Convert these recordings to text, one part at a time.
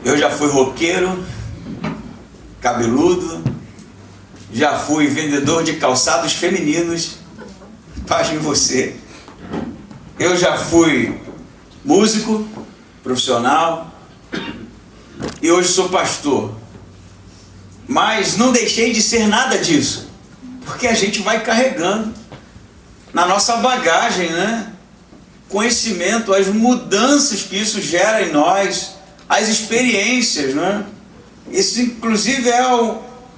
Eu já fui roqueiro, cabeludo, já fui vendedor de calçados femininos, pasme você. Eu já fui músico profissional e hoje sou pastor. Mas não deixei de ser nada disso, porque a gente vai carregando na nossa bagagem, né? Conhecimento, as mudanças que isso gera em nós, as experiências, né? Isso inclusive é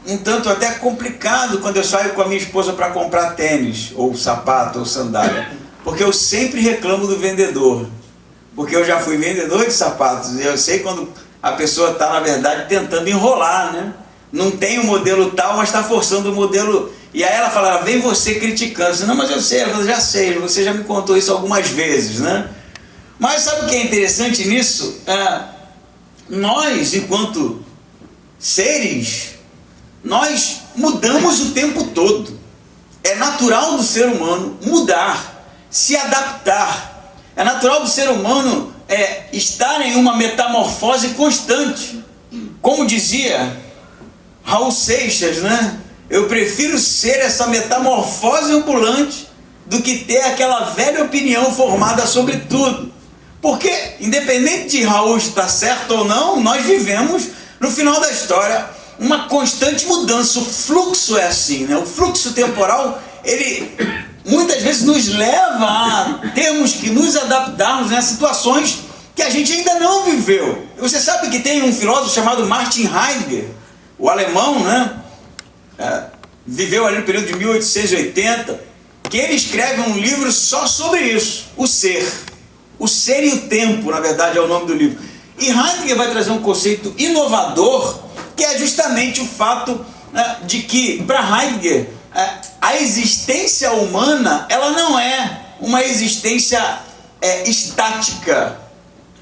um tanto até complicado quando eu saio com a minha esposa para comprar tênis, ou sapato, ou sandália, porque eu sempre reclamo do vendedor, porque eu já fui vendedor de sapatos e eu sei quando a pessoa está, na verdade, tentando enrolar, né? Não tem o modelo tal, mas está forçando o modelo. E aí ela fala, vem você criticando. Eu disse, não, mas eu sei, eu já sei, você já me contou isso algumas vezes, né? Mas sabe o que é interessante nisso? Nós, enquanto seres, nós mudamos o tempo todo. É natural do ser humano mudar, se adaptar. É natural do ser humano estar em uma metamorfose constante. Como dizia Raul Seixas, né? Eu prefiro ser essa metamorfose ambulante do que ter aquela velha opinião formada sobre tudo. Porque, independente de Raul estar certo ou não, nós vivemos, no final da história, uma constante mudança. O fluxo é assim, né? O fluxo temporal, ele muitas vezes nos leva a termos que nos adaptarmos a situações que a gente ainda não viveu. Você sabe que tem um filósofo chamado Martin Heidegger, o alemão, né? Viveu ali no período de 1880, que ele escreve um livro só sobre isso, o ser. O ser e o tempo, na verdade, é o nome do livro. E Heidegger vai trazer um conceito inovador, que é justamente o fato de que, para Heidegger, a existência humana, ela não é uma existência estática.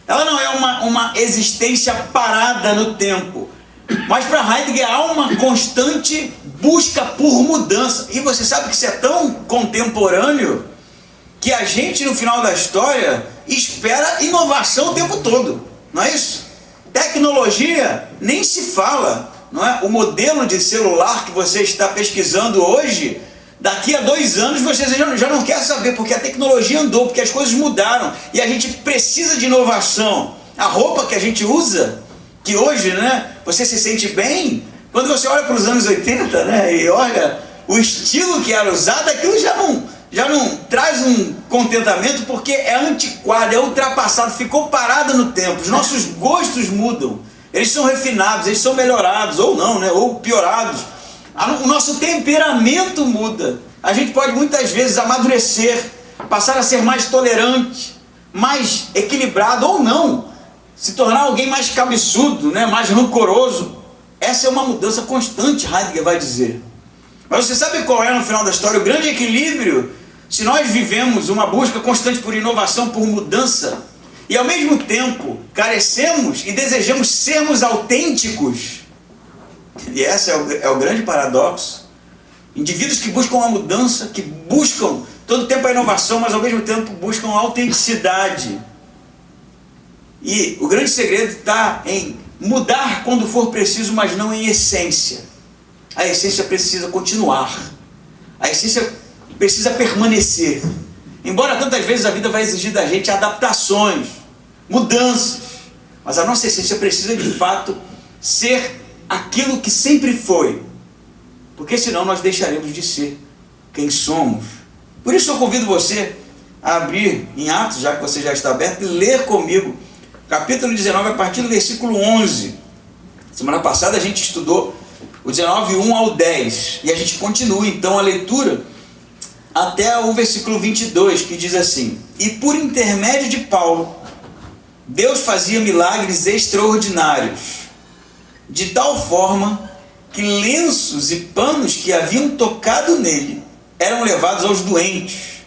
Ela não é uma existência parada no tempo. Mas para Heidegger há uma constante busca por mudança. E você sabe que isso é tão contemporâneo que a gente, no final da história, espera inovação o tempo todo. Não é isso? Tecnologia nem se fala. Não é? O modelo de celular que você está pesquisando hoje, daqui a 2 anos você já não quer saber, porque a tecnologia andou, porque as coisas mudaram. E a gente precisa de inovação. A roupa que a gente usa, que hoje, né, você se sente bem, quando você olha para os anos 80, né, e olha o estilo que era usado, aquilo já não traz um contentamento, porque é antiquado, é ultrapassado, ficou parado no tempo. Os nossos gostos mudam, eles são refinados, eles são melhorados, ou não, né, ou piorados. O nosso temperamento muda. A gente pode muitas vezes amadurecer, passar a ser mais tolerante, mais equilibrado, ou não, se tornar alguém mais cabeçudo, né, mais rancoroso. Essa é uma mudança constante, Heidegger vai dizer. Mas você sabe qual é, no final da história, o grande equilíbrio? Se nós vivemos uma busca constante por inovação, por mudança, e ao mesmo tempo carecemos e desejamos sermos autênticos, e esse é o grande paradoxo. Indivíduos que buscam a mudança, que buscam todo o tempo a inovação, mas ao mesmo tempo buscam a autenticidade. E o grande segredo está em mudar quando for preciso, mas não em essência. A essência precisa continuar. A essência precisa permanecer. Embora tantas vezes a vida vai exigir da gente adaptações, mudanças, mas a nossa essência precisa de fato ser aquilo que sempre foi. Porque senão nós deixaremos de ser quem somos. Por isso eu convido você a abrir em Atos, já que você já está aberto, e ler comigo capítulo 19, a partir do versículo 11. Semana passada a gente estudou o 19, 1 ao 10. E a gente continua então a leitura até o versículo 22, que diz assim: E por intermédio de Paulo, Deus fazia milagres extraordinários, de tal forma que lenços e panos que haviam tocado nele eram levados aos doentes,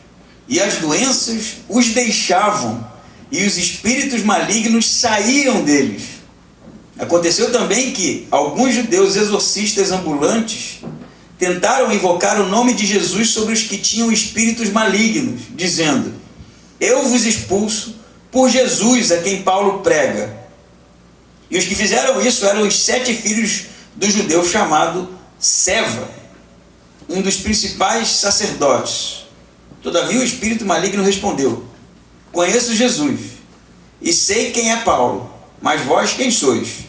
e as doenças os deixavam, e os espíritos malignos saíam deles. Aconteceu também que alguns judeus exorcistas ambulantes tentaram invocar o nome de Jesus sobre os que tinham espíritos malignos, dizendo: Eu vos expulso por Jesus a quem Paulo prega. E os que fizeram isso eram os 7 filhos do judeu chamado Seva, um dos principais sacerdotes. Todavia o espírito maligno respondeu: conheço Jesus, e sei quem é Paulo, mas vós quem sois?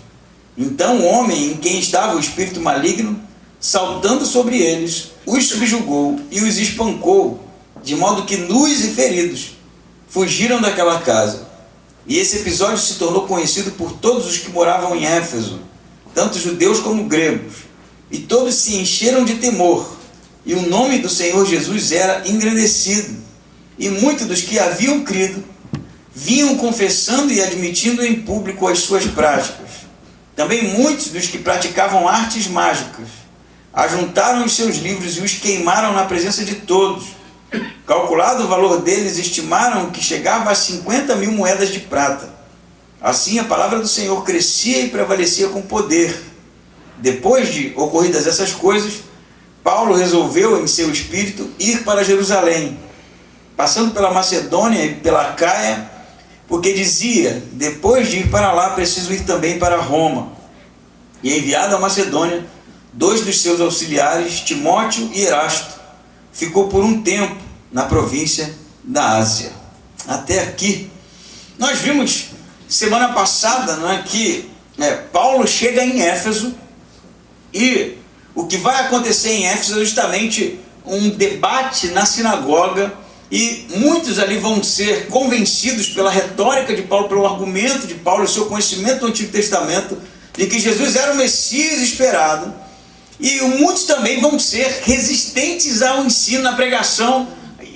Então o homem em quem estava o espírito maligno, saltando sobre eles, os subjugou e os espancou, de modo que nus e feridos fugiram daquela casa. E esse episódio se tornou conhecido por todos os que moravam em Éfeso, tanto judeus como gregos, e todos se encheram de temor, e o nome do Senhor Jesus era engrandecido, e muitos dos que haviam crido vinham confessando e admitindo em público as suas práticas. Também muitos dos que praticavam artes mágicas ajuntaram os seus livros e os queimaram na presença de todos. Calculado o valor deles, estimaram que chegava a 50.000 moedas de prata. Assim a palavra do Senhor crescia e prevalecia com poder. Depois de ocorridas essas coisas, Paulo resolveu em seu espírito ir para Jerusalém, passando pela Macedônia e pela Acaia, porque dizia: depois de ir para lá, preciso ir também para Roma. E enviado à Macedônia, 2 dos seus auxiliares, Timóteo e Erasto, ficou por um tempo na província da Ásia. Até aqui. Nós vimos semana passada, não é, que Paulo chega em Éfeso, e o que vai acontecer em Éfeso é justamente um debate na sinagoga, e muitos ali vão ser convencidos pela retórica de Paulo, pelo argumento de Paulo, o seu conhecimento do Antigo Testamento, de que Jesus era o Messias esperado, e muitos também vão ser resistentes ao ensino, à pregação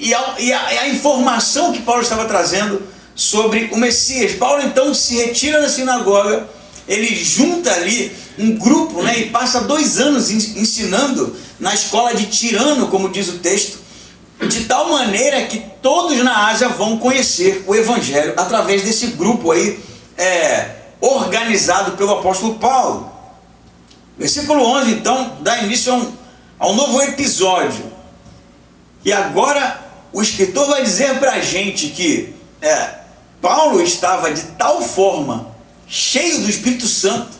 e à informação que Paulo estava trazendo sobre o Messias. Paulo então se retira da sinagoga, ele junta ali um grupo, e passa 2 anos ensinando na escola de Tirano, como diz o texto, de tal maneira que todos na Ásia vão conhecer o Evangelho através desse grupo aí, organizado pelo apóstolo Paulo. Versículo 11 então dá início a um novo episódio, e agora o escritor vai dizer para a gente que Paulo estava de tal forma cheio do Espírito Santo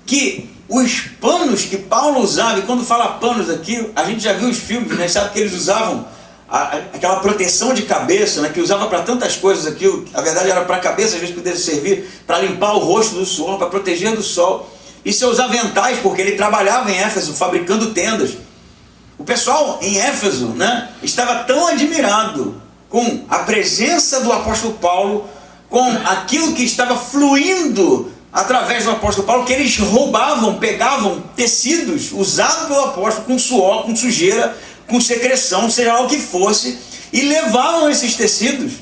que os panos que Paulo usava, e quando fala panos aqui, a gente já viu os filmes, sabe que eles usavam aquela proteção de cabeça, que usava para tantas coisas aquilo, a verdade era para a cabeça, às vezes poderia servir para limpar o rosto do suor, para proteger do sol, e seus aventais, porque ele trabalhava em Éfeso, fabricando tendas. O pessoal em Éfeso, estava tão admirado com a presença do apóstolo Paulo, com aquilo que estava fluindo através do apóstolo Paulo, que eles roubavam, pegavam tecidos usados pelo apóstolo, com suor, com sujeira, com secreção, seja lá o que fosse, e levavam esses tecidos.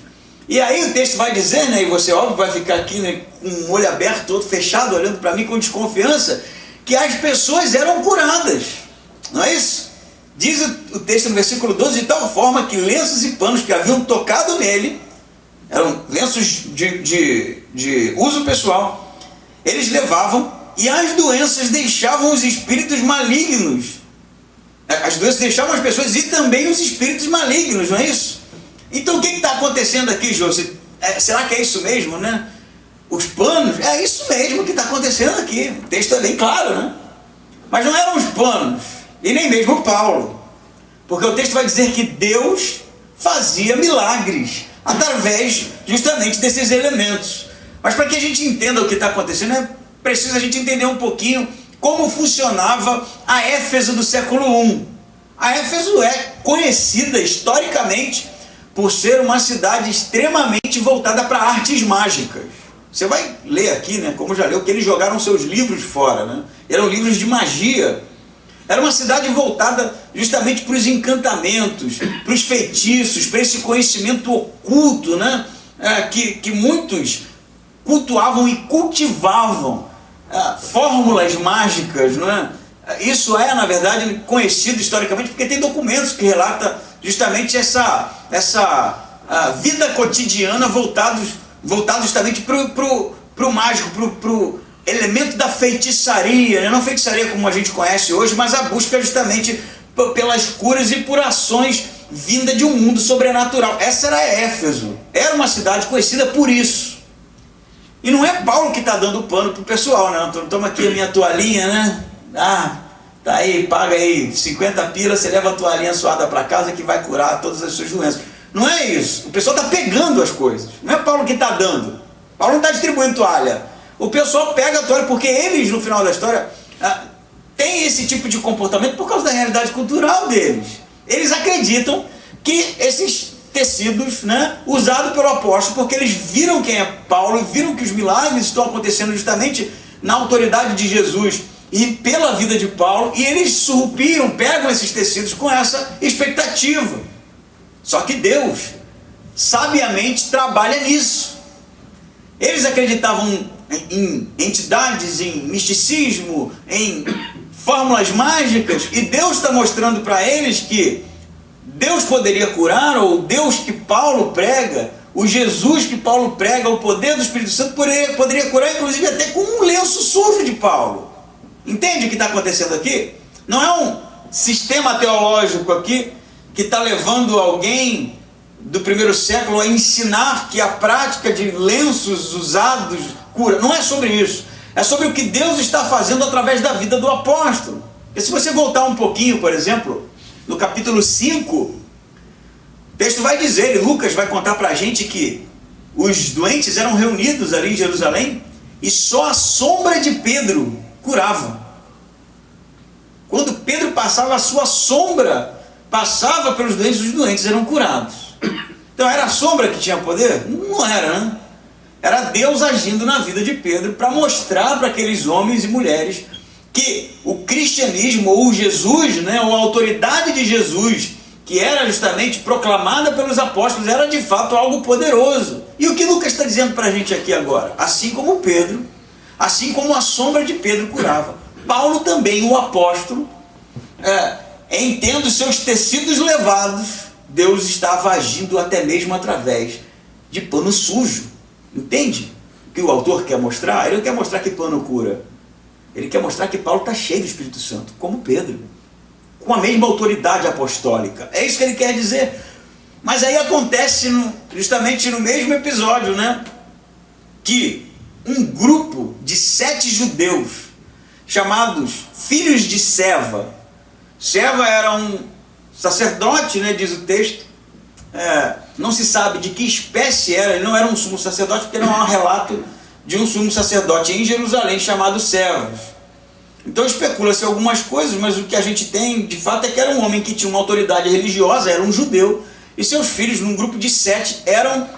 E aí o texto vai dizer, e você óbvio vai ficar aqui com o olho aberto, todo fechado, olhando para mim com desconfiança, que as pessoas eram curadas, não é isso? Diz o texto no versículo 12, de tal forma que lenços e panos que haviam tocado nele, eram lenços de uso pessoal, eles levavam, e as doenças deixavam os espíritos malignos. As doenças deixavam as pessoas e também os espíritos malignos, não é isso? Então o que está acontecendo aqui, Jô? Será que é isso mesmo, Os panos, é isso mesmo que está acontecendo aqui. O texto é bem claro, Mas não eram os panos, e nem mesmo Paulo. Porque o texto vai dizer que Deus fazia milagres através justamente desses elementos. Mas para que a gente entenda o que está acontecendo, é preciso a gente entender um pouquinho como funcionava a Éfeso do século I. A Éfeso é conhecida historicamente por ser uma cidade extremamente voltada para artes mágicas. Você vai ler aqui, como já leu, que eles jogaram seus livros fora, Eram livros de magia. Era uma cidade voltada justamente para os encantamentos, para os feitiços, para esse conhecimento oculto, que muitos cultuavam e cultivavam fórmulas mágicas, Isso na verdade, conhecido historicamente, porque tem documentos que relatam justamente essa vida cotidiana voltados justamente para o mágico, para o elemento da feitiçaria, não feitiçaria como a gente conhece hoje, mas a busca justamente pelas curas e por ações vindas de um mundo sobrenatural. Essa era Éfeso, era uma cidade conhecida por isso. E não é Paulo que está dando pano para o pessoal, né? Toma aqui a minha toalhinha, né? Ah, tá aí, paga aí 50 pilas, você leva a toalhinha suada para casa que vai curar todas as suas doenças. Não é isso. O pessoal está pegando as coisas. Não é Paulo que está dando. Paulo não está distribuindo toalha. O pessoal pega a toalha porque eles, no final da história, têm esse tipo de comportamento por causa da realidade cultural deles. Eles acreditam que esses tecidos, né, usados pelo apóstolo, porque eles viram quem é Paulo, viram que os milagres estão acontecendo justamente na autoridade de Jesus e pela vida de Paulo, e eles surrupiam, pegam esses tecidos com essa expectativa. Só que Deus sabiamente trabalha nisso. Eles acreditavam em entidades, em misticismo, em fórmulas mágicas, e Deus está mostrando para eles que Deus poderia curar, ou Deus que Paulo prega, o Jesus que Paulo prega, o poder do Espírito Santo poderia curar, inclusive até com um lenço sujo de Paulo. Entende o que está acontecendo aqui? Não é um sistema teológico aqui que está levando alguém do primeiro século a ensinar que a prática de lenços usados cura. Não é sobre isso. É sobre o que Deus está fazendo através da vida do apóstolo. E se você voltar um pouquinho, por exemplo, no capítulo 5, o texto vai dizer, e Lucas vai contar para a gente que os doentes eram reunidos ali em Jerusalém e só a sombra de Pedro curava. Quando Pedro passava, a sua sombra passava pelos doentes, os doentes eram curados. Então era a sombra que tinha poder? Não era, né? Era Deus agindo na vida de Pedro para mostrar para aqueles homens e mulheres que o cristianismo, ou Jesus, né, ou a autoridade de Jesus, que era justamente proclamada pelos apóstolos, era de fato algo poderoso. E o que Lucas está dizendo para a gente aqui agora? Assim como Pedro, assim como a sombra de Pedro curava, Paulo também, o apóstolo, em tendo seus tecidos levados, Deus estava agindo até mesmo através de pano sujo. Entende o que o autor quer mostrar? Ele não quer mostrar que pano cura. Ele quer mostrar que Paulo está cheio do Espírito Santo, como Pedro, com a mesma autoridade apostólica. É isso que ele quer dizer. Mas aí acontece justamente no mesmo episódio, né, que um grupo de 7 judeus, chamados filhos de Seva. Seva era um sacerdote, né, diz o texto. Não se sabe de que espécie era, ele não era um sumo sacerdote, porque não há um relato de um sumo sacerdote em Jerusalém chamado Sevas. Então especula-se algumas coisas, mas o que a gente tem de fato é que era um homem que tinha uma autoridade religiosa, era um judeu, e seus filhos, num grupo de 7, eram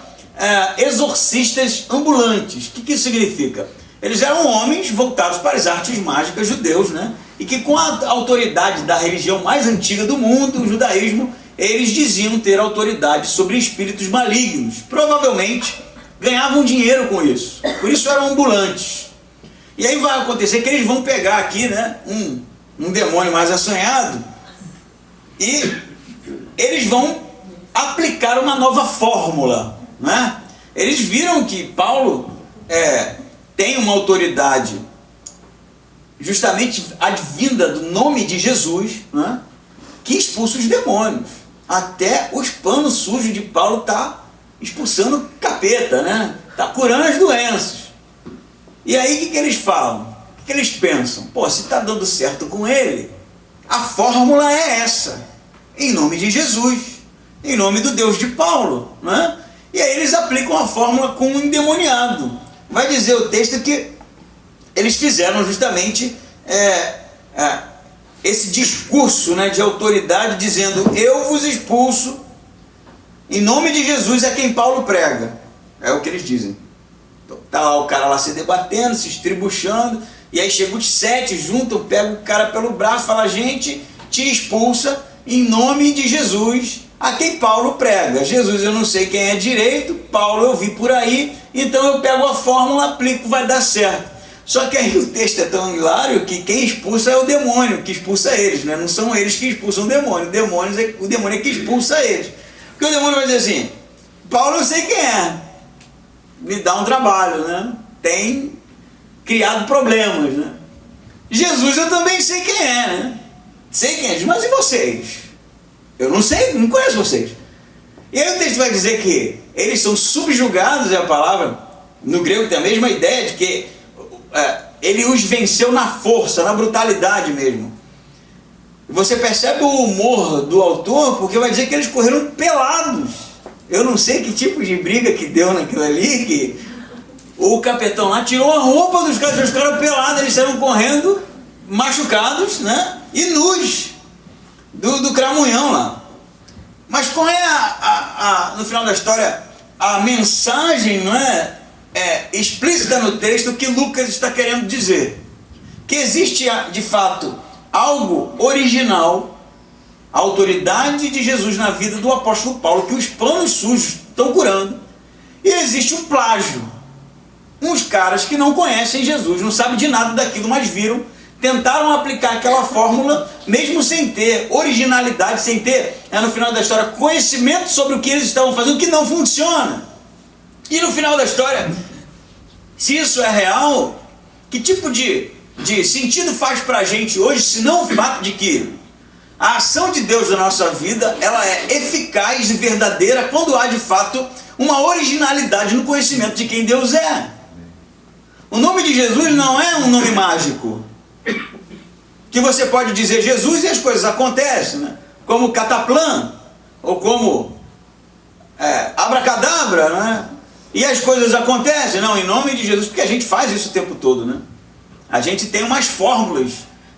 exorcistas ambulantes. O que isso significa? Eles eram homens voltados para as artes mágicas judeus, né? E que com a autoridade da religião mais antiga do mundo, o judaísmo, eles diziam ter autoridade sobre espíritos malignos. Provavelmente ganhavam dinheiro com isso, por isso eram ambulantes. E aí vai acontecer que eles vão pegar aqui, né, um demônio mais assanhado, e eles vão aplicar uma nova fórmula, né? Eles viram que Paulo tem uma autoridade justamente advinda do nome de Jesus, né, que expulsa os demônios. Até os panos sujos de Paulo está expulsando capeta, né? Está curando as doenças. E aí o que eles falam? O que eles pensam? Pô, se está dando certo com ele, a fórmula é essa. Em nome de Jesus, em nome do Deus de Paulo, né? E aí eles aplicam a fórmula com um endemoniado. Vai dizer o texto que eles fizeram justamente esse discurso, né, de autoridade, dizendo: eu vos expulso em nome de Jesus, a quem Paulo prega. É o que eles dizem. Então, tá lá o cara lá se debatendo, se estribuchando, e aí chega os 7, juntam, pega o cara pelo braço e fala: a gente te expulsa em nome de Jesus, a quem Paulo prega. Jesus eu não sei quem é direito, Paulo eu vi por aí, então eu pego a fórmula, aplico, vai dar certo. Só que aí o texto é tão hilário que quem expulsa é o demônio, que expulsa eles, né? Não são eles que expulsam o demônio, o demônio é que expulsa eles. Porque o demônio vai dizer assim: Paulo eu sei quem é, me dá um trabalho, né? Tem criado problemas, né? Jesus eu também sei quem é, né? Sei quem é, mas e vocês? Eu não sei, não conheço vocês. E aí o texto vai dizer que eles são subjugados, é a palavra, No grego tem a mesma ideia de que ele os venceu na força, na brutalidade mesmo. Você percebe o humor do autor, porque vai dizer que eles correram pelados. Eu não sei que tipo de briga que deu naquilo ali, que o capitão lá tirou a roupa dos caras, os caras pelados, eles saíram correndo, machucados, né? E nus do cramunhão lá. Mas qual é no final da história, a mensagem, não é explícita no texto que Lucas está querendo dizer? Que existe, de fato, algo original, a autoridade de Jesus na vida do apóstolo Paulo, que os planos sujos estão curando, e existe um plágio. Uns caras que não conhecem Jesus, não sabem de nada daquilo, mas viram, tentaram aplicar aquela fórmula, mesmo sem ter originalidade, sem ter, no final da história, conhecimento sobre o que eles estavam fazendo, que não funciona. E no final da história, se isso é real, que tipo de sentido faz para a gente hoje, se não o fato de que a ação de Deus na nossa vida, ela é eficaz e verdadeira quando há de fato uma originalidade no conhecimento de quem Deus é. O nome de Jesus não é um nome mágico, que você pode dizer Jesus e as coisas acontecem, né? Como cataplan, ou como abracadabra, né? E as coisas acontecem, não, em nome de Jesus, porque a gente faz isso o tempo todo, né? A gente tem umas fórmulas,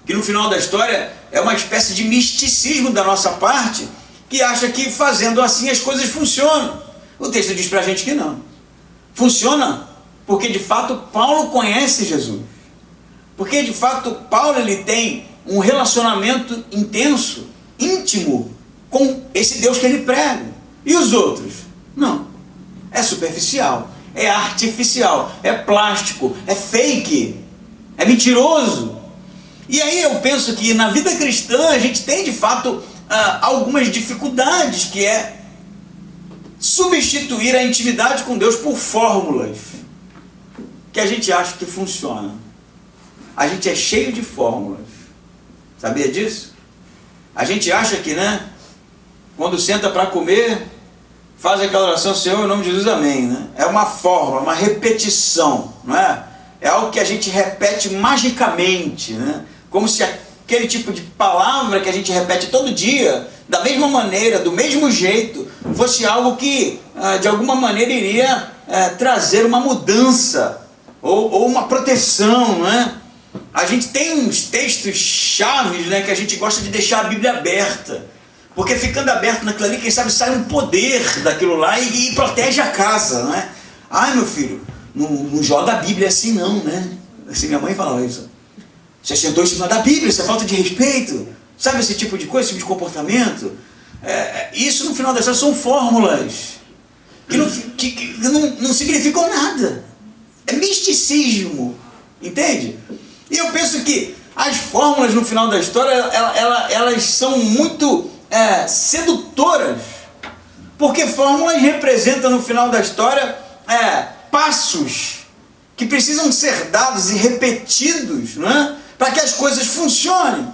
que no final da história é uma espécie de misticismo da nossa parte, que acha que fazendo assim as coisas funcionam. O texto diz pra gente que não. Funciona porque de fato Paulo conhece Jesus. Porque de fato Paulo ele tem um relacionamento intenso, íntimo, com esse Deus que ele prega. E os outros? Não. É superficial, é artificial, é plástico, é fake, é mentiroso. E aí eu penso que na vida cristã a gente tem de fato algumas dificuldades, que é substituir a intimidade com Deus por fórmulas que a gente acha que funcionam. A gente é cheio de fórmulas. Sabia disso? A gente acha que, né, quando senta para comer, faz aquela oração, Senhor, em nome de Jesus, amém, né? É uma fórmula, uma repetição, não é? É algo que a gente repete magicamente, né? Como se aquele tipo de palavra que a gente repete todo dia, da mesma maneira, do mesmo jeito, fosse algo que, de alguma maneira, iria trazer uma mudança, ou uma proteção, não é? A gente tem uns textos chaves, né, que a gente gosta de deixar a Bíblia aberta, porque ficando aberto naquilo ali, quem sabe sai um poder daquilo lá e protege a casa, não é? Ai, meu filho, não joga a Bíblia assim não, né? Assim minha mãe falava isso. Você sentou em cima da Bíblia, isso é falta de respeito. Sabe esse tipo de coisa, esse tipo de comportamento? Isso no final das contas são fórmulas que não significam nada. É misticismo, entende? E eu penso que as fórmulas no final da história, elas são muito sedutoras, porque fórmulas representam no final da história passos que precisam ser dados e repetidos, né, para que as coisas funcionem.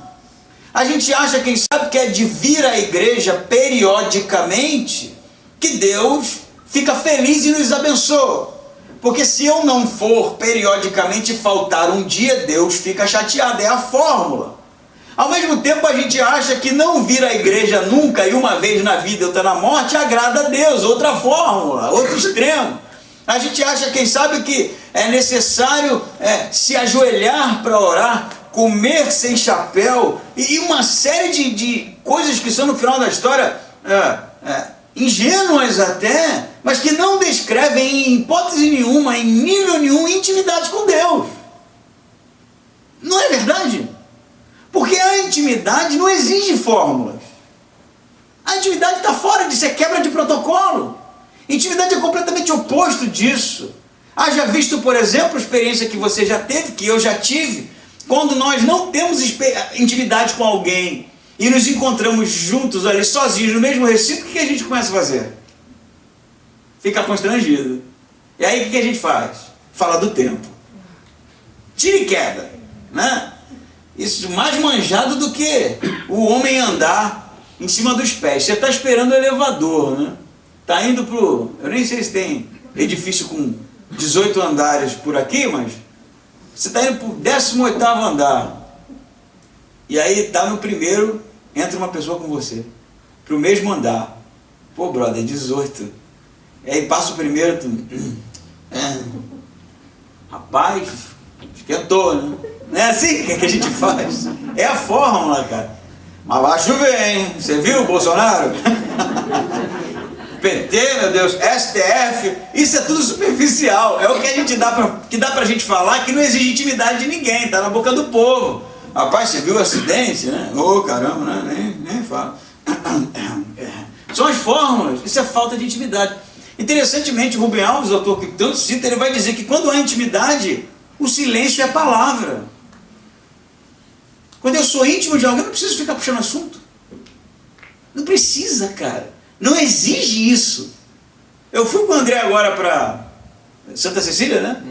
A gente acha, quem sabe, que é de vir à igreja periodicamente que Deus fica feliz e nos abençoa. Porque se eu não for periodicamente e faltar um dia, Deus fica chateado. É a fórmula. Ao mesmo tempo, a gente acha que não vir à igreja nunca e uma vez na vida e outra na morte agrada a Deus. Outra fórmula, outro extremo. A gente acha, quem sabe, que é necessário se ajoelhar para orar, comer sem chapéu e uma série de coisas que são no final da história ingênuas até, mas que não descrevem em hipótese nenhuma, em nível nenhum, intimidade com Deus. Não é verdade? Porque a intimidade não exige fórmulas. A intimidade está fora disso, é quebra de protocolo. Intimidade é completamente oposto disso. Haja visto, por exemplo, a experiência que você já teve, que eu já tive, quando nós não temos intimidade com alguém e nos encontramos juntos ali, sozinhos, no mesmo recinto, o que a gente começa a fazer? Fica constrangido. E aí o que a gente faz? Fala do tempo. Tira e queda, né? Isso mais manjado do que o homem andar em cima dos pés. Você está esperando o elevador, né? Está indo pro... Eu nem sei se tem edifício com 18 andares por aqui, mas você está indo para o 18º andar. E aí está no primeiro, entra uma pessoa com você, para o mesmo andar. Pô, brother, 18. E aí passa o primeiro, tu... Rapaz, esquentou, né? Não é assim que a gente faz. É a fórmula, cara. Mas vai chover, hein? Você viu o Bolsonaro? PT, meu Deus, STF, isso é tudo superficial. É o que a gente dá pra gente falar, que não exige intimidade de ninguém, tá na boca do povo. Rapaz, você viu o acidente, né? Ô, caramba, né? Nem fala. São as fórmulas, isso é falta de intimidade. Interessantemente, Rubem Alves, o autor que tanto cita, ele vai dizer que quando há intimidade, o silêncio é palavra. Quando eu sou íntimo de alguém, eu não preciso ficar puxando assunto. Não precisa, cara. Não exige isso. Eu fui com o André agora para Santa Cecília, né?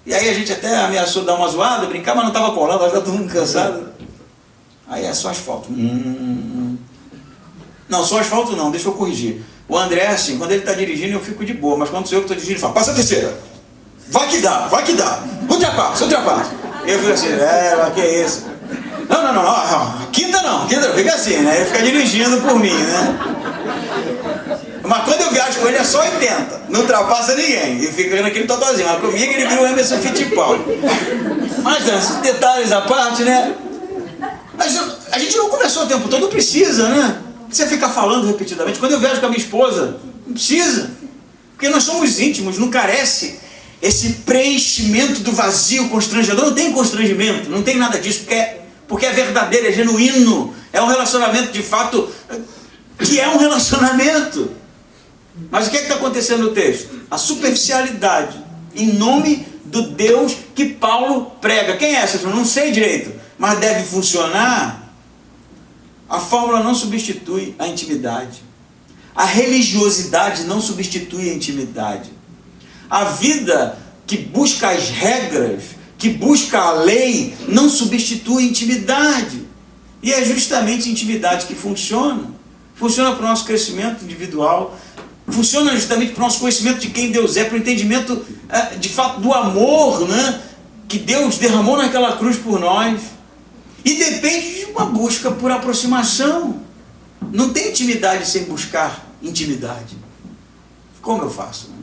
E aí a gente até ameaçou dar uma zoada, brincar, mas não estava colando, estava todo mundo cansado. Aí é só asfalto. Não, só asfalto não, deixa eu corrigir. O André, assim, quando ele está dirigindo, eu fico de boa, mas quando sou eu que estou dirigindo, ele fala, passa a terceira. Vai que dá. Ultrapassa. Eu fico assim, que é isso? Não, quinta não, fica assim, né? Ele fica dirigindo por mim, né? Mas quando eu viajo com ele é só 80, não ultrapassa ninguém, e fica naquele totozinho, mas comigo ele vira o Emerson Fittipaldi. Mas esses detalhes à parte, né? Mas a gente não conversou o tempo todo, não precisa, né? Você fica falando repetidamente. Quando eu viajo com a minha esposa, não precisa, porque nós somos íntimos, não carece esse preenchimento do vazio constrangedor, não tem constrangimento, não tem nada disso, porque é verdadeiro, é genuíno, é um relacionamento de fato, que é um relacionamento. Mas o que está acontecendo no texto? A superficialidade, em nome do Deus que Paulo prega. Quem é essa? Eu não sei direito, mas deve funcionar. A fórmula não substitui a intimidade. A religiosidade não substitui a intimidade. A vida que busca as regras, que busca a lei, não substitui a intimidade. E é justamente a intimidade que funciona. Funciona para o nosso crescimento individual, funciona justamente para o nosso conhecimento de quem Deus é, para o entendimento de fato do amor, né, que Deus derramou naquela cruz por nós. E depende de uma busca por aproximação. Não tem intimidade sem buscar intimidade. Como eu faço? Né?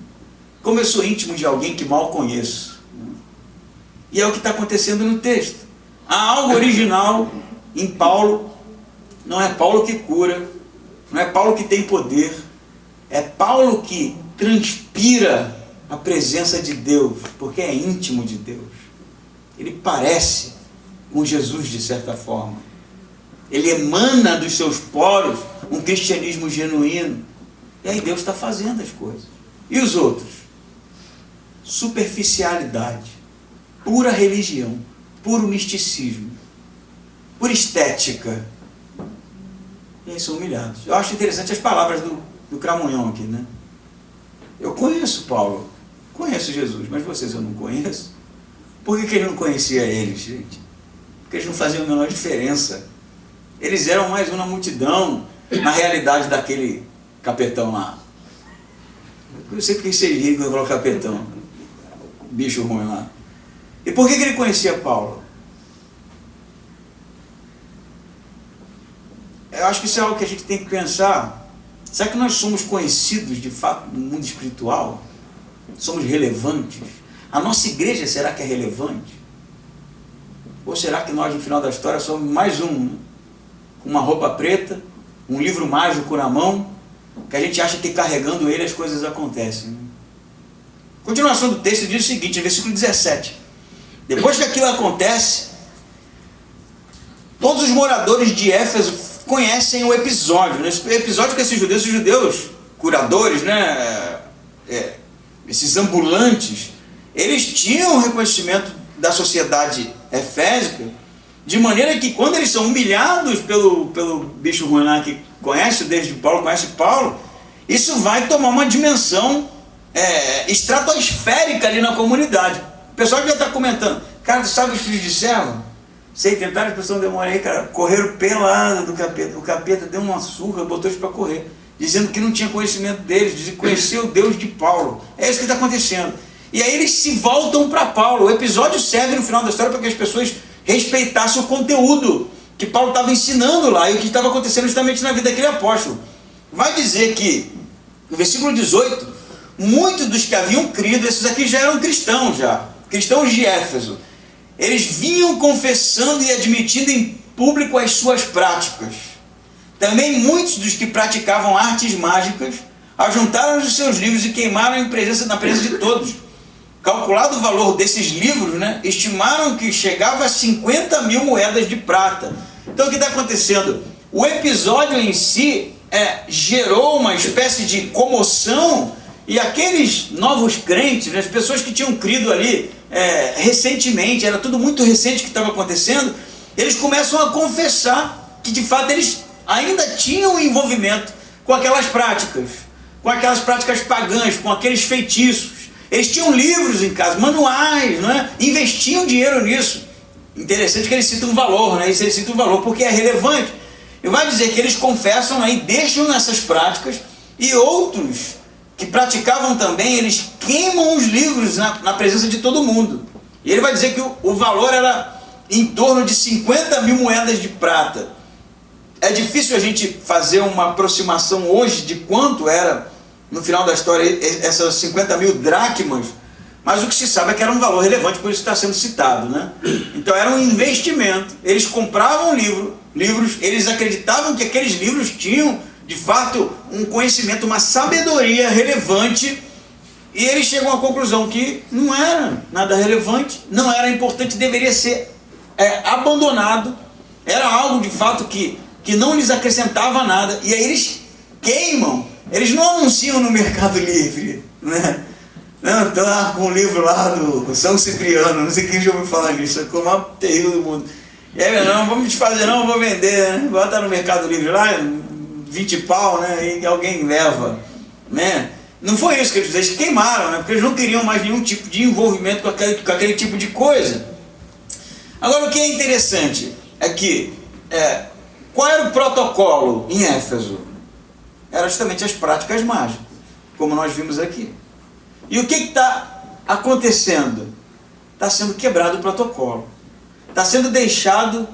Como eu sou íntimo de alguém que mal conheço? E é o que está acontecendo no texto. Há algo original em Paulo. Não é Paulo que cura, não é Paulo que tem poder, é Paulo que transpira a presença de Deus, porque é íntimo de Deus. Ele parece com Jesus de certa forma. Ele emana dos seus poros um cristianismo genuíno. E aí Deus está fazendo as coisas. E os outros? Superficialidade, pura religião, puro misticismo, pura estética. E aí são humilhados. Eu acho interessante as palavras do Cramunhão aqui, né? Eu conheço Paulo, conheço Jesus, mas vocês eu não conheço. Por que ele não conhecia eles, gente? Porque eles não faziam a menor diferença. Eles eram mais um na multidão, na realidade daquele capetão lá. Eu sei porque vocês riram quando eu falo capetão. Bicho ruim lá. E por que ele conhecia Paulo? Eu acho que isso é algo que a gente tem que pensar. Será que nós somos conhecidos de fato no mundo espiritual? Somos relevantes? A nossa igreja, será que é relevante? Ou será que nós, no final da história, somos mais um, né? Com uma roupa preta, um livro mágico na mão, que a gente acha que carregando ele as coisas acontecem, né? Continuação do texto diz o seguinte, versículo 17. Depois que aquilo acontece, todos os moradores de Éfeso conhecem o episódio. Esse episódio que esses judeus curadores, né, esses ambulantes, eles tinham o reconhecimento da sociedade efésica, de maneira que quando eles são humilhados pelo bicho ruim lá que conhece desde Paulo, isso vai tomar uma dimensão estratosférica ali na comunidade. O pessoal já está comentando, cara, tu sabe os filhos de servo? Sei, tentaram, a pessoa demora aí, cara, correram pelado do capeta. O capeta deu uma surra, botou eles para correr, dizendo que não tinha conhecimento deles, dizia que conhecia o Deus de Paulo. É isso que está acontecendo. E aí eles se voltam para Paulo. O episódio serve no final da história para que as pessoas respeitassem o conteúdo que Paulo estava ensinando lá e o que estava acontecendo justamente na vida daquele apóstolo. Vai dizer que, no versículo 18, muitos dos que haviam crido, esses aqui já eram cristãos cristãos de Éfeso. Eles vinham confessando e admitindo em público as suas práticas. Também muitos dos que praticavam artes mágicas ajuntaram os seus livros e queimaram na presença de todos. Calculado o valor desses livros, estimaram que chegava a 50 mil moedas de prata. Então o que está acontecendo? O episódio em si gerou uma espécie de comoção, e aqueles novos crentes, as pessoas que tinham crido ali recentemente, era tudo muito recente que estava acontecendo, eles começam a confessar que de fato eles ainda tinham envolvimento com aquelas práticas pagãs, com aqueles feitiços. Eles tinham livros em casa, manuais, investiam dinheiro nisso. Interessante que eles citam um valor, Isso eles citam um valor porque é relevante. E vai dizer que eles confessam e deixam nessas práticas, e outros que praticavam também, eles queimam os livros na presença de todo mundo. E ele vai dizer que o valor era em torno de 50 mil moedas de prata. É difícil a gente fazer uma aproximação hoje de quanto era, no final da história, essas 50 mil dracmas, mas o que se sabe é que era um valor relevante, por isso está sendo citado, Então era um investimento. Eles compravam livros, eles acreditavam que aqueles livros tinham, de fato, um conhecimento, uma sabedoria relevante, e eles chegam à conclusão que não era nada relevante, não era importante, deveria ser abandonado, era algo de fato que não lhes acrescentava nada, e aí eles queimam. Eles não anunciam no Mercado Livre, Não, estou lá com um livro lá do São Cipriano, não sei quem já ouviu falar nisso, é o mais terrível do mundo. E aí, não vamos desfazer não, vou vender, bota no Mercado Livre lá, 20 pau, e alguém leva, Não foi isso que eles queimaram, porque eles não queriam mais nenhum tipo de envolvimento com aquele tipo de coisa. Agora, o que é interessante é que, qual era o protocolo em Éfeso? Era justamente as práticas mágicas, como nós vimos aqui. E o que está acontecendo? Está sendo quebrado o protocolo. Está sendo deixado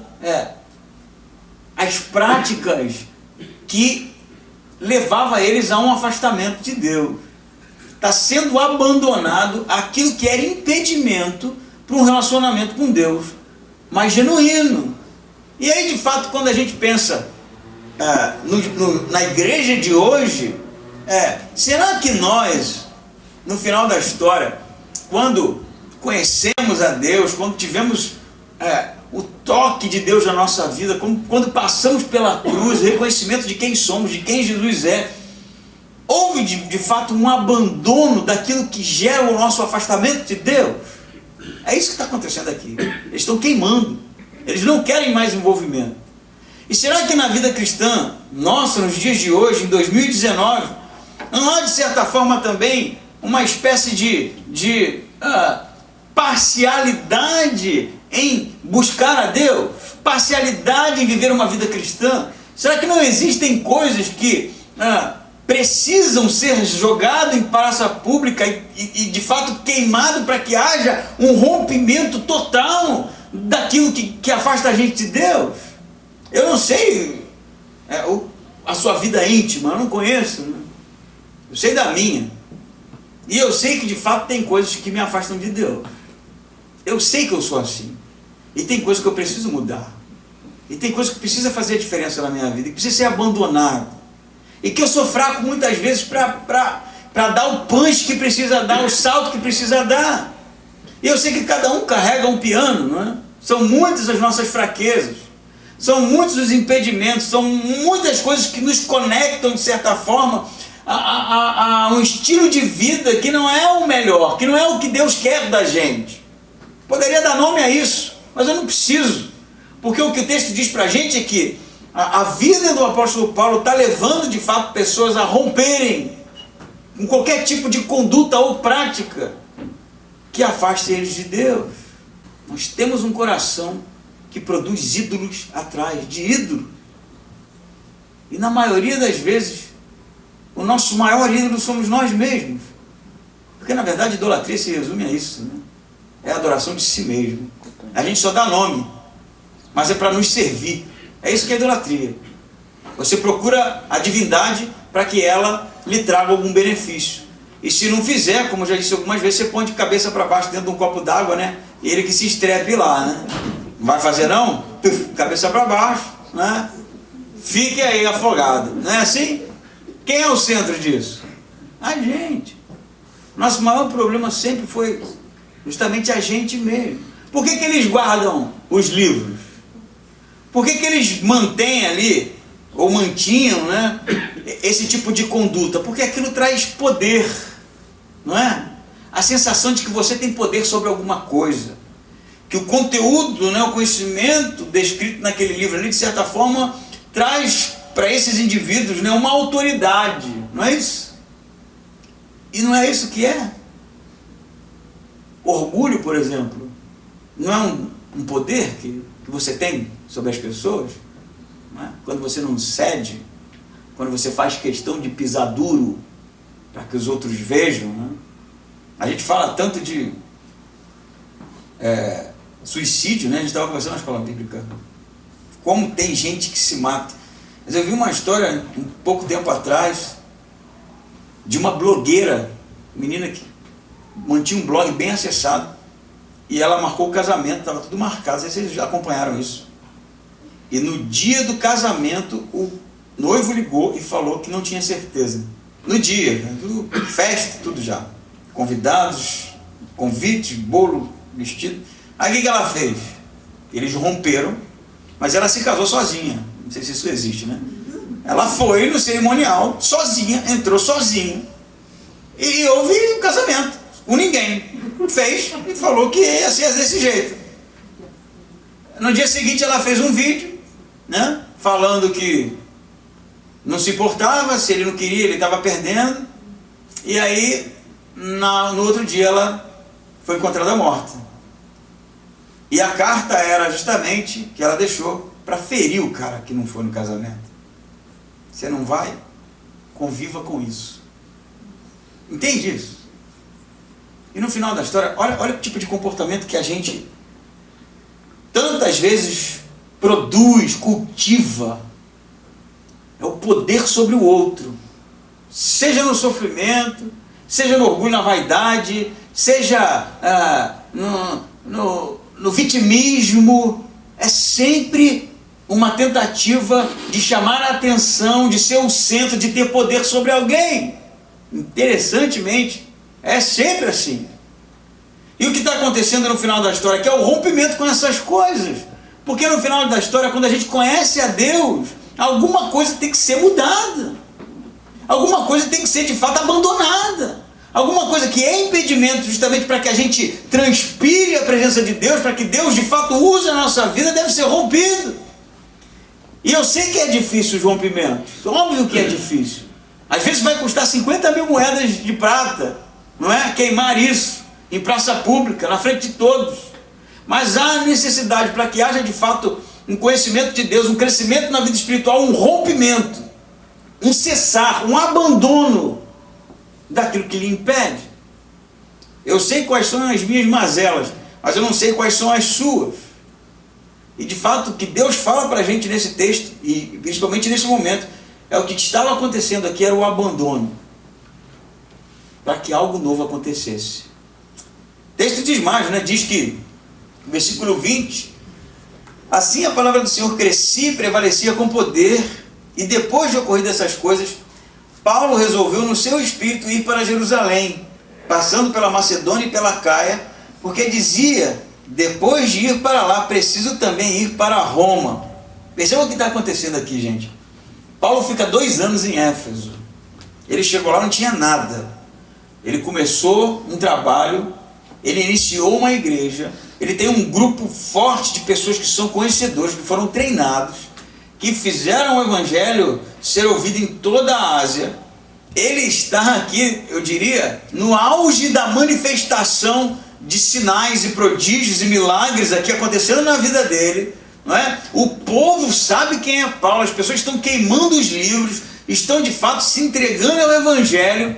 as práticas que levavam eles a um afastamento de Deus. Está sendo abandonado aquilo que era impedimento para um relacionamento com Deus mais genuíno. E aí, de fato, quando a gente pensa na igreja de hoje, será que nós, no final da história, quando conhecemos a Deus, quando tivemos o toque de Deus na nossa vida, quando passamos pela cruz, o reconhecimento de quem somos, de quem Jesus é, houve de fato um abandono daquilo que gera o nosso afastamento de Deus? É isso que está acontecendo aqui. Eles estão queimando, eles não querem mais envolvimento. E será que na vida cristã, nossa, nos dias de hoje, em 2019, não há de certa forma também uma espécie de parcialidade em buscar a Deus? Parcialidade em viver uma vida cristã? Será que não existem coisas que precisam ser jogadas em praça pública e de fato queimado para que haja um rompimento total daquilo que afasta a gente de Deus? Eu não sei a sua vida íntima, eu não conheço, eu sei da minha, e eu sei que de fato tem coisas que me afastam de Deus. Eu sei que eu sou assim, e tem coisas que eu preciso mudar, e tem coisas que precisa fazer a diferença na minha vida, que precisa ser abandonado, e que eu sou fraco muitas vezes para dar o punch que precisa dar, o salto que precisa dar. E eu sei que cada um carrega um piano, não é? São muitas as nossas fraquezas, são muitos os impedimentos, são muitas coisas que nos conectam de certa forma a um estilo de vida que não é o melhor, que não é o que Deus quer da gente. Poderia dar nome a isso, mas eu não preciso, porque o que o texto diz para a gente é que a vida do apóstolo Paulo está levando de fato pessoas a romperem com qualquer tipo de conduta ou prática que afaste eles de Deus. Nós temos um coração que produz ídolos atrás de ídolo, e na maioria das vezes o nosso maior ídolo somos nós mesmos. Porque na verdade idolatria se resume a isso, né? É a adoração de si mesmo. A gente só dá nome, mas é para nos servir. É isso que é idolatria. Você procura a divindade para que ela lhe traga algum benefício. E se não fizer, como eu já disse algumas vezes, você põe de cabeça para baixo dentro de um copo d'água, né? E ele que se estrepe lá, né? Não vai fazer não? Cabeça para baixo, né? Fique aí afogado. Não é assim? Quem é o centro disso? A gente. Nosso maior problema sempre foi justamente a gente mesmo. Por que eles guardam os livros? Por que eles mantêm ali, ou mantinham, né, esse tipo de conduta? Porque aquilo traz poder, não é? A sensação de que você tem poder sobre alguma coisa. Que o conteúdo, né, o conhecimento descrito naquele livro ali, de certa forma, traz para esses indivíduos, né, uma autoridade. Não é isso? E não é isso que é? Orgulho, por exemplo, não é um poder que você tem sobre as pessoas? Não é? Quando você não cede, quando você faz questão de pisar duro para que os outros vejam, né? A gente fala tanto de suicídio, né? A gente estava conversando na escola bíblica, como tem gente que se mata. Mas eu vi uma história um pouco tempo atrás de uma blogueira, menina que mantinha um blog bem acessado, e ela marcou o casamento, estava tudo marcado, não sei se vocês já acompanharam isso. E no dia do casamento, o noivo ligou e falou que não tinha certeza. No dia, tudo, festa, tudo já. Convidados, convite, bolo, vestido. Aí o que ela fez? Eles romperam, mas ela se casou sozinha. Não sei se isso existe, né? Ela foi no cerimonial, sozinha, entrou sozinha. E houve um casamento, com ninguém. Fez e falou que ia ser desse jeito. No dia seguinte ela fez um vídeo, né, falando que não se importava, se ele não queria, ele estava perdendo. E aí, no outro dia, ela foi encontrada morta. E a carta era justamente que ela deixou para ferir o cara que não foi no casamento. Você não vai? Conviva com isso. Entende isso? E no final da história, olha o tipo de comportamento que a gente tantas vezes produz, cultiva. É o poder sobre o outro. Seja no sofrimento, seja no orgulho, na vaidade, seja no vitimismo. É sempre uma tentativa de chamar a atenção, de ser o centro, de ter poder sobre alguém. Interessantemente, é sempre assim. E o que está acontecendo no final da história? Que é o rompimento com essas coisas. Porque no final da história, quando a gente conhece a Deus, alguma coisa tem que ser mudada. Alguma coisa tem que ser de fato abandonada. Alguma coisa que é impedimento justamente para que a gente transpire a presença de Deus, para que Deus de fato use a nossa vida, deve ser rompido. E eu sei que é difícil os rompimentos. Óbvio que é difícil. Às vezes vai custar 50 mil moedas de prata, não é? Queimar isso em praça pública, na frente de todos. Mas há necessidade para que haja de fato um conhecimento de Deus, um crescimento na vida espiritual, um rompimento, um cessar, um abandono daquilo que lhe impede. Eu sei quais são as minhas mazelas, mas eu não sei quais são as suas. E de fato o que Deus fala para a gente nesse texto, e principalmente nesse momento, é o que estava acontecendo aqui, era o abandono, para que algo novo acontecesse. O texto diz mais, né? Diz que, no versículo 20, assim a palavra do Senhor crescia e prevalecia com poder, e depois de ocorrido essas coisas, Paulo resolveu no seu espírito ir para Jerusalém, passando pela Macedônia e pela Caia, porque dizia, depois de ir para lá, preciso também ir para Roma. Perceba o que está acontecendo aqui, gente. Paulo fica 2 anos em Éfeso. Ele chegou lá, não tinha nada. Ele começou um trabalho, ele iniciou uma igreja, ele tem um grupo forte de pessoas que são conhecedores, que foram treinados, que fizeram o evangelho ser ouvido em toda a Ásia. Ele está aqui, eu diria, no auge da manifestação de sinais e prodígios e milagres aqui acontecendo na vida dele, não é? O povo sabe quem é Paulo, as pessoas estão queimando os livros, estão de fato se entregando ao evangelho,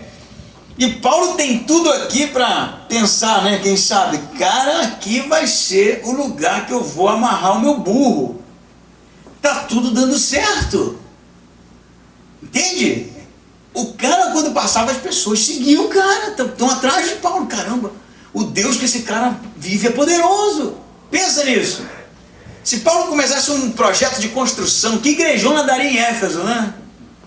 E Paulo tem tudo aqui para pensar, né? Quem sabe, cara, aqui vai ser o lugar que eu vou amarrar o meu burro. Tá tudo dando certo. Entende? O cara, quando passava, as pessoas seguiam o cara, estão atrás de Paulo. Caramba, o Deus que esse cara vive é poderoso. Pensa nisso. Se Paulo começasse um projeto de construção, que igrejona daria em Éfeso, né?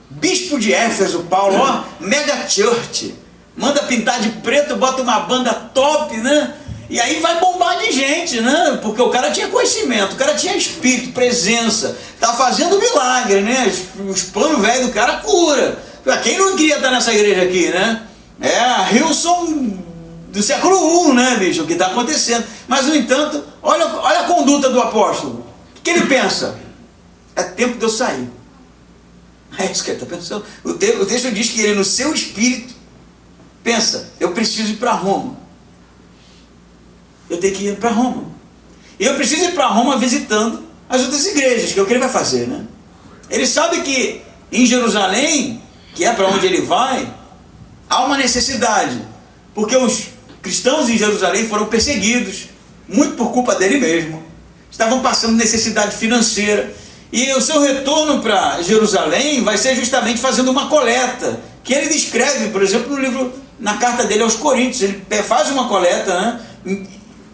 Bispo de Éfeso, Paulo, ó, mega church. Manda pintar de preto, bota uma banda top, né? E aí vai bombar de gente, né? Porque o cara tinha conhecimento, o cara tinha espírito, presença. Tá fazendo milagre, né? Os planos velhos do cara cura. Quem não queria estar nessa igreja aqui, né? É a Hillsong do século I, né, bicho? O que está acontecendo. Mas, no entanto, olha a conduta do apóstolo. O que ele pensa? É tempo de eu sair. É isso que ele está pensando. O texto diz que ele, no seu espírito, pensa, eu preciso ir para Roma. Eu tenho que ir para Roma. E eu preciso ir para Roma visitando as outras igrejas, que é o que ele vai fazer, né? Ele sabe que em Jerusalém, que é para onde ele vai, há uma necessidade. Porque os cristãos em Jerusalém foram perseguidos, muito por culpa dele mesmo. Estavam passando necessidade financeira. E o seu retorno para Jerusalém vai ser justamente fazendo uma coleta, que ele descreve, por exemplo, no livro, na carta dele aos Coríntios. Ele faz uma coleta, né,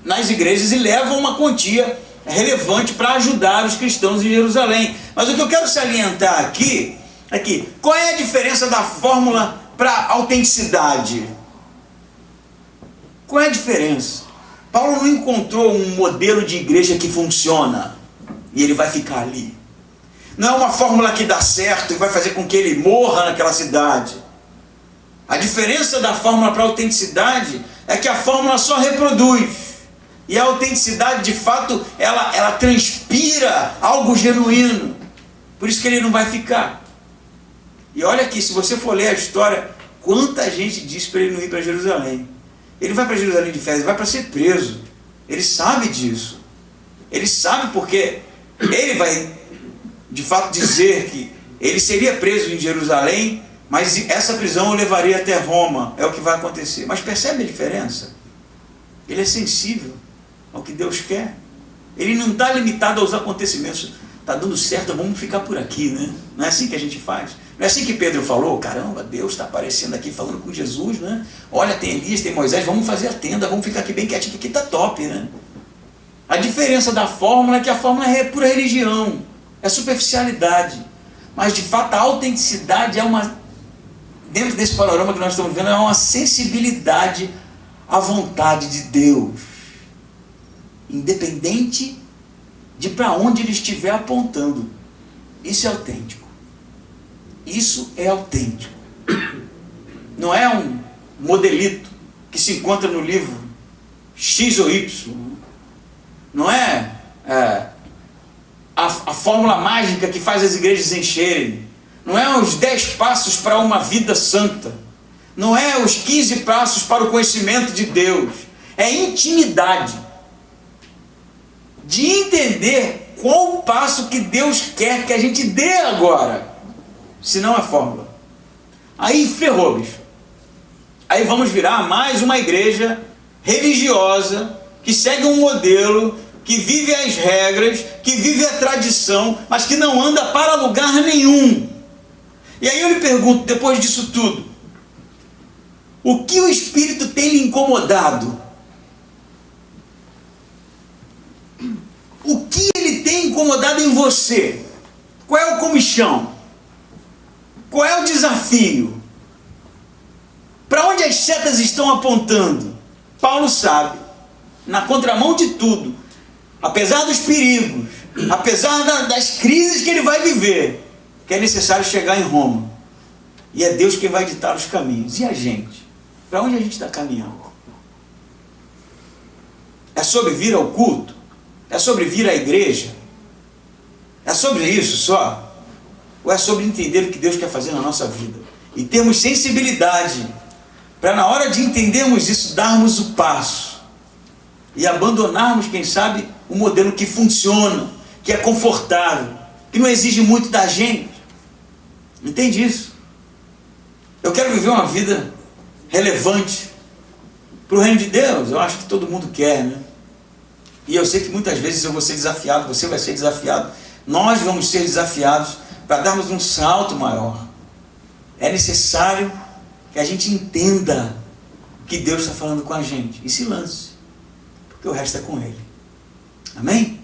nas igrejas e leva uma quantia relevante para ajudar os cristãos em Jerusalém. Mas o que eu quero salientar aqui é que, qual é a diferença da fórmula para autenticidade? Qual é a diferença? Paulo não encontrou um modelo de igreja que funciona e ele vai ficar ali. Não é uma fórmula que dá certo e vai fazer com que ele morra naquela cidade. A diferença da fórmula para a autenticidade é que a fórmula só reproduz. E a autenticidade, de fato, ela transpira algo genuíno. Por isso que ele não vai ficar. E olha aqui, se você for ler a história, quanta gente disse para ele não ir para Jerusalém. Ele vai para Jerusalém de férias, vai para ser preso. Ele sabe disso. Ele sabe porque ele vai, de fato, dizer que ele seria preso em Jerusalém, mas essa prisão o levaria até Roma. É o que vai acontecer. Mas percebe a diferença? Ele é sensível ao que Deus quer. Ele não está limitado aos acontecimentos. Está dando certo, vamos ficar por aqui, né? Não é assim que a gente faz. Não é assim que Pedro falou, caramba, Deus está aparecendo aqui falando com Jesus, né? Olha, tem Elias, tem Moisés, vamos fazer a tenda, vamos ficar aqui bem quietinho, que aqui está top, né? A diferença da fórmula é que a fórmula é pura religião, é superficialidade. Mas, de fato, a autenticidade é uma, dentro desse panorama que nós estamos vendo, é uma sensibilidade à vontade de Deus. Independente de para onde ele estiver apontando. Isso é autêntico. Isso é autêntico. Não é um modelito que se encontra no livro X ou Y. Não é, a fórmula mágica que faz as igrejas encherem. Não é os 10 passos para uma vida santa. Não é os 15 passos para o conhecimento de Deus. É intimidade. De entender qual o passo que Deus quer que a gente dê agora. Se não é fórmula. Aí ferrou, bicho. Aí vamos virar mais uma igreja religiosa, que segue um modelo, que vive as regras, que vive a tradição, mas que não anda para lugar nenhum. E aí eu lhe pergunto, depois disso tudo, o que o Espírito tem lhe incomodado? O que ele tem incomodado em você? Qual é o comichão? Qual é o desafio? Para onde as setas estão apontando? Paulo sabe, na contramão de tudo, apesar dos perigos, apesar das crises que ele vai viver, que é necessário chegar em Roma. E é Deus quem vai ditar os caminhos. E a gente? Para onde a gente está caminhando? É sobre vir ao culto? É sobre vir à igreja? É sobre isso só? Ou é sobre entender o que Deus quer fazer na nossa vida? E termos sensibilidade para, na hora de entendermos isso, darmos o passo e abandonarmos, quem sabe, o modelo que funciona, que é confortável, que não exige muito da gente. Entende isso? Eu quero viver uma vida relevante para o reino de Deus. Eu acho que todo mundo quer, né? E eu sei que muitas vezes eu vou ser desafiado, você vai ser desafiado, nós vamos ser desafiados para darmos um salto maior. É necessário que a gente entenda que Deus está falando com a gente e se lance, porque o resto é com Ele. Amém?